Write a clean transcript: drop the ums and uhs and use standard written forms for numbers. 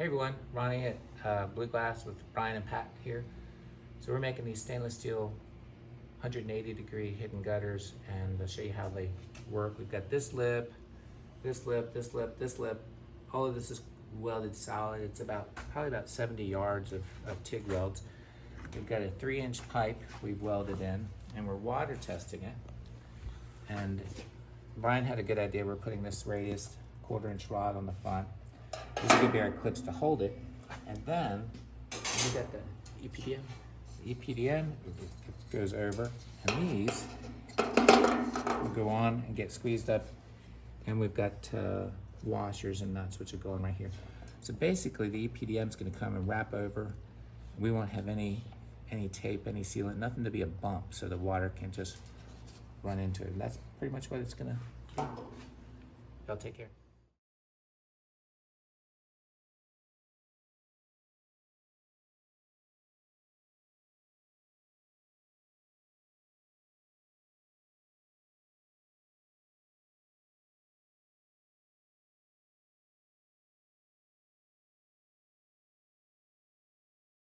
Hey everyone, Ronnie at Blue Glass with Brian and Pat here. So we're making these stainless steel 180 degree hidden gutters, and I'll show you how they work. We've got this lip, this lip, this lip, this lip. All of this is welded solid. It's probably about 70 yards of TIG welds. We've got a 3-inch pipe we've welded in, and we're water testing it. And Brian had a good idea. We're putting this radius 1/4-inch rod on the front. These are bear clips to hold it, and then we got the EPDM. The EPDM goes over, and these will go on and get squeezed up, and we've got washers and nuts which are going right here. So basically, the EPDM is going to come and wrap over. We won't have any tape, any sealant, nothing to be a bump, so the water can just run into it. And that's pretty much what it's going to do. Y'all take care.